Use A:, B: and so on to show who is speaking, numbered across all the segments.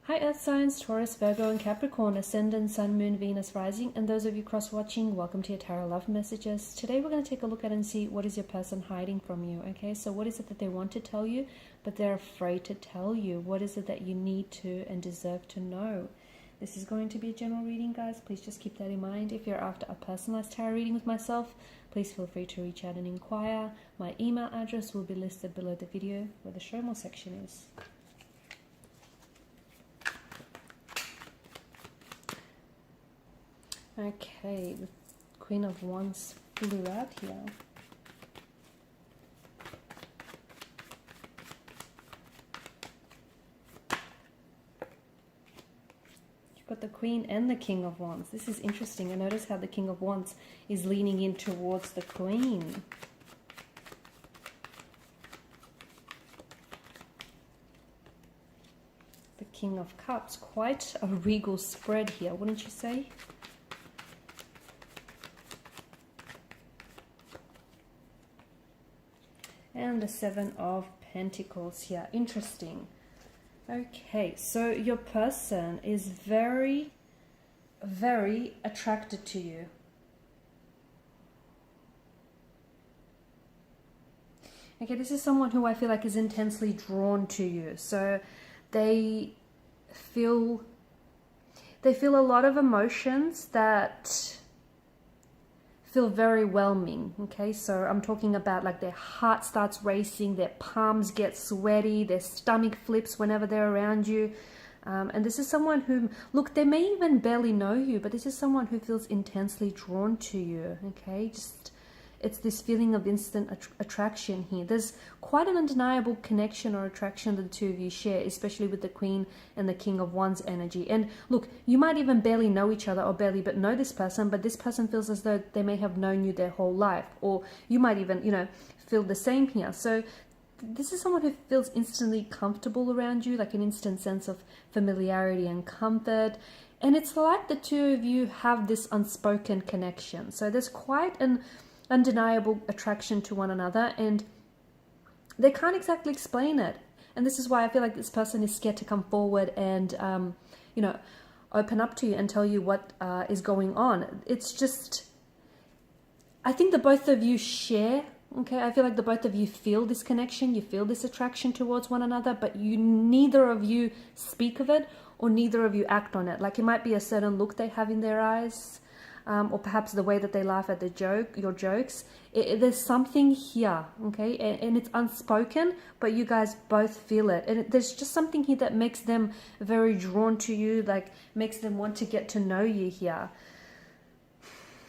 A: Hi Earth signs, Taurus, Virgo and Capricorn, Ascendant, Sun, Moon, Venus, Rising, and those of you cross-watching, welcome to your Tarot Love Messages. Today we're going to take a look at and see what is your person hiding from you, okay? So what is it that they want to tell you, but they're afraid to tell you? What is it that you need to and deserve to know? This is going to be a general reading, guys. Please just keep that in mind. If you're after a personalized tarot reading with myself, please feel free to reach out and inquire. My email address will be listed below the video where the show more section is. Okay, the Queen of Wands flew out here. You've got the Queen and the King of Wands. This is interesting. I notice how the King of Wands is leaning in towards the Queen. The King of Cups, quite a regal spread here, wouldn't you say? And the Seven of Pentacles here. Interesting. Okay, so your person is very, very attracted to you. Okay, this is someone who I feel like is intensely drawn to you. So they feel a lot of emotions that feel very whelming. Okay, so I'm talking about like their heart starts racing, their palms get sweaty, their stomach flips whenever they're around you. And this is someone who, look, they may even barely know you, but this is someone who feels intensely drawn to you. Okay, just it's this feeling of instant attraction here. There's quite an undeniable connection or attraction that the two of you share, especially with the Queen and the King of Wands energy. And look, you might even barely know each other or barely but know this person, but this person feels as though they may have known you their whole life. Or you might even, you know, feel the same here. So this is someone who feels instantly comfortable around you, like an instant sense of familiarity and comfort. And it's like the two of you have this unspoken connection. So there's quite an undeniable attraction to one another, and they can't exactly explain it. And this is why I feel like this person is scared to come forward and you know, open up to you and tell you what is going on. It's just, I think the both of you share, okay, I feel like the both of you feel this connection, you feel this attraction towards one another, but neither of you speak of it or neither of you act on it. Like it might be a certain look they have in their eyes, or perhaps the way that they laugh at your jokes. There's something here, okay? And it's unspoken, but you guys both feel it. And there's just something here that makes them very drawn to you, like makes them want to get to know you here.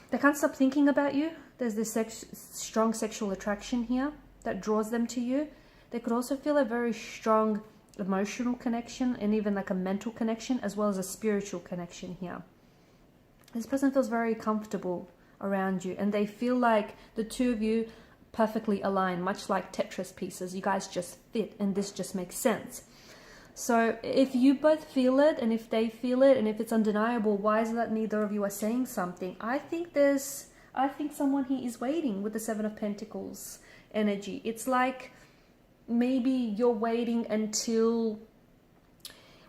A: They can't stop thinking about you. There's this strong sexual attraction here that draws them to you. They could also feel a very strong emotional connection and even like a mental connection as well as a spiritual connection here. This person feels very comfortable around you and they feel like the two of you perfectly align, much like Tetris pieces. You guys just fit and this just makes sense. So if you both feel it and if they feel it and if it's undeniable, why is it that neither of you are saying something? I think someone here is waiting with the Seven of Pentacles energy. It's like maybe you're waiting until,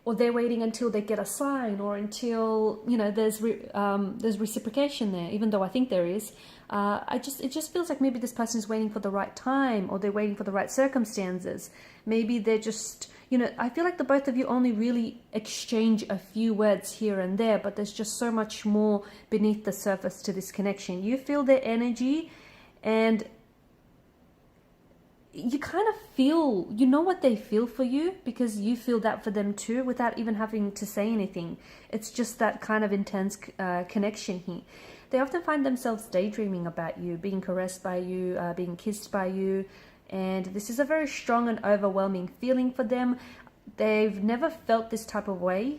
A: or they're waiting until they get a sign, or until, you know, there's reciprocation there, even though I think there is. It just feels like maybe this person is waiting for the right time, or they're waiting for the right circumstances. Maybe they're just, you know, I feel like the both of you only really exchange a few words here and there, but there's just so much more beneath the surface to this connection. You feel their energy and you kind of feel, you know what they feel for you because you feel that for them too without even having to say anything. It's just that kind of intense connection here. They often find themselves daydreaming about you, being caressed by you, being kissed by you. And this is a very strong and overwhelming feeling for them. They've never felt this type of way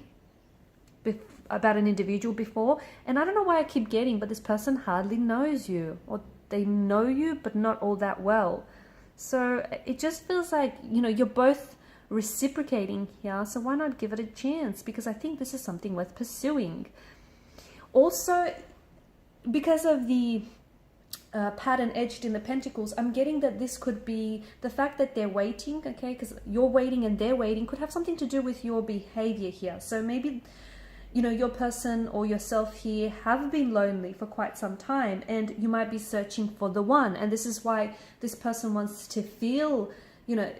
A: about an individual before. And I don't know why I keep getting, but this person hardly knows you, or they know you, but not all that well. So it just feels like, you know, you're both reciprocating here. So why not give it a chance? Because I think this is something worth pursuing. Also, because of the pattern edged in the pentacles, I'm getting that this could be the fact that they're waiting, okay, because you're waiting and they're waiting, could have something to do with your behavior here. So maybe, you know, your person or yourself here have been lonely for quite some time, and you might be searching for the one. And this is why this person wants to feel, you know,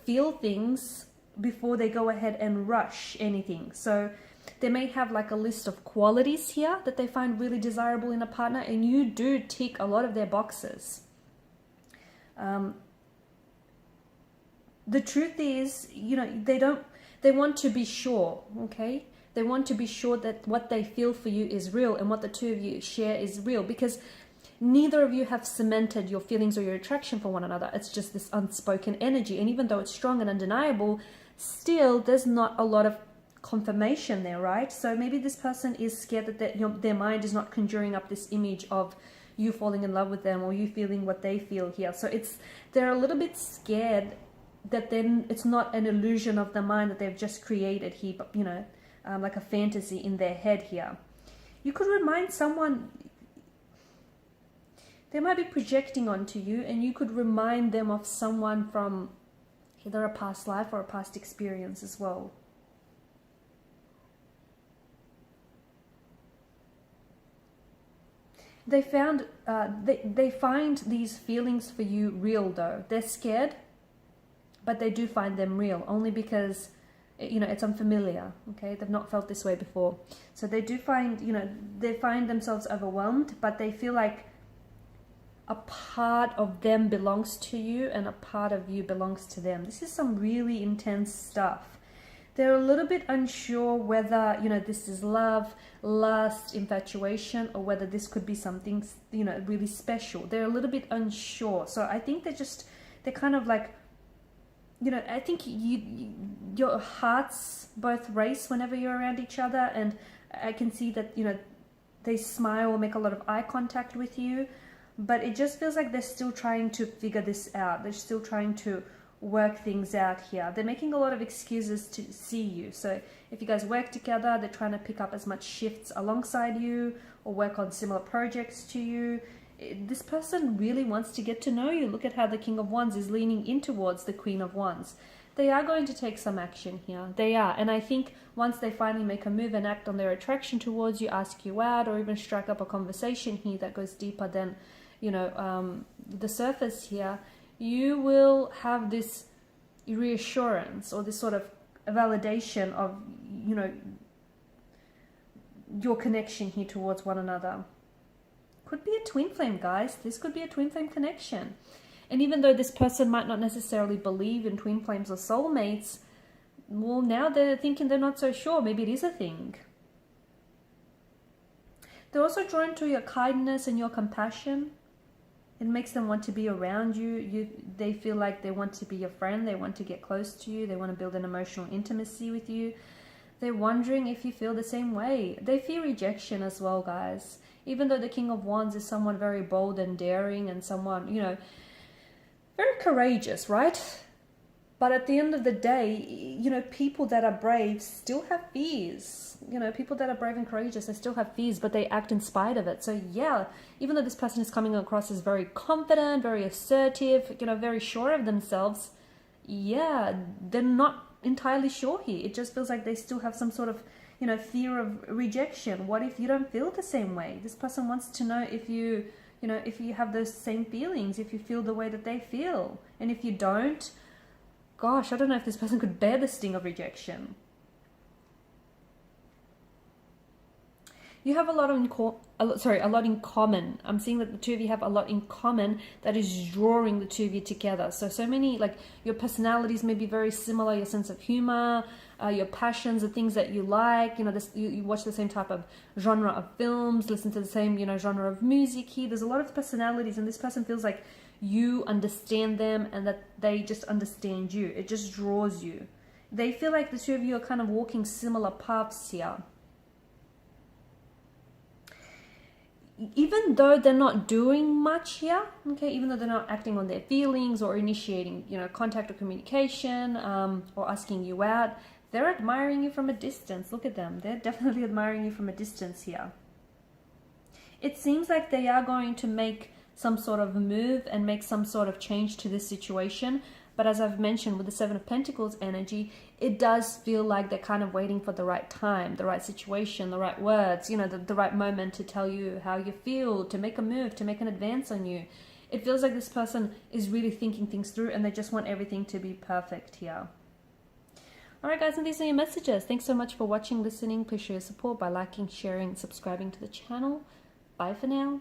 A: feel things before they go ahead and rush anything. So they may have like a list of qualities here that they find really desirable in a partner, and you do tick a lot of their boxes. The truth is, you know, they want to be sure, okay? They want to be sure that what they feel for you is real and what the two of you share is real, because neither of you have cemented your feelings or your attraction for one another. It's just this unspoken energy. And even though it's strong and undeniable, still there's not a lot of confirmation there, right? So maybe this person is scared that their mind is not conjuring up this image of you falling in love with them or you feeling what they feel here. So they're a little bit scared that then it's not an illusion of the mind that they've just created here, but, you know, like a fantasy in their head here. You could remind someone, they might be projecting onto you, and you could remind them of someone from either a past life or a past experience as well. They find these feelings for you real though. They're scared, but they do find them real, only because, you know, it's unfamiliar, okay? They've not felt this way before. So they do find, you know, they find themselves overwhelmed, but they feel like a part of them belongs to you and a part of you belongs to them. This is some really intense stuff. They're a little bit unsure whether, you know, this is love, lust, infatuation, or whether this could be something, you know, really special. They're a little bit unsure. So I think they're kind of like, you know, I think your hearts both race whenever you're around each other. And I can see that, you know, they smile or make a lot of eye contact with you. But it just feels like they're still trying to figure this out. They're still trying to work things out here. They're making a lot of excuses to see you. So if you guys work together, they're trying to pick up as much shifts alongside you or work on similar projects to you. This person really wants to get to know you. Look at how the King of Wands is leaning in towards the Queen of Wands. They are going to take some action here. They are. And I think once they finally make a move and act on their attraction towards you, ask you out, or even strike up a conversation here that goes deeper than, you know, the surface here, you will have this reassurance or this sort of validation of, you know, your connection here towards one another. Could be a twin flame, guys. This could be a twin flame connection. And even though this person might not necessarily believe in twin flames or soulmates, well, now they're thinking they're not so sure. Maybe it is a thing. They're also drawn to your kindness and your compassion. It makes them want to be around you. They feel like they want to be your friend. They want to get close to you. They want to build an emotional intimacy with you. They're wondering if you feel the same way. They fear rejection as well, guys. Even though the King of Wands is someone very bold and daring and someone, you know, very courageous, right? But at the end of the day, you know, people that are brave still have fears. You know, people that are brave and courageous, they still have fears, but they act in spite of it. So yeah, even though this person is coming across as very confident, very assertive, you know, very sure of themselves, yeah, they're not entirely sure here. It just feels like they still have some sort of, you know, fear of rejection. What if you don't feel the same way? This person wants to know if you know, if you have those same feelings, if you feel the way that they feel. And if you don't, gosh, I don't know if this person could bear the sting of rejection. You have a lot in common. I'm seeing that the two of you have a lot in common that is drawing the two of you together. So many, like, your personalities may be very similar, your sense of humor, your passions, the things that you like, you know, you watch the same type of genre of films, listen to the same, you know, genre of music here. There's a lot of personalities, and this person feels like you understand them and that they just understand you. It just draws you. They feel like the two of you are kind of walking similar paths here. Even though they're not doing much here, okay, even though they're not acting on their feelings or initiating, you know, contact or communication, or asking you out, they're admiring you from a distance. Look at them. They're definitely admiring you from a distance here. It seems like they are going to make some sort of move and make some sort of change to this situation. But as I've mentioned with the Seven of Pentacles energy, it does feel like they're kind of waiting for the right time, the right situation, the right words, you know, the right moment to tell you how you feel, to make a move, to make an advance on you. It feels like this person is really thinking things through and they just want everything to be perfect here. Alright guys, and these are your messages. Thanks so much for watching, listening. Please show your support by liking, sharing, subscribing to the channel. Bye for now.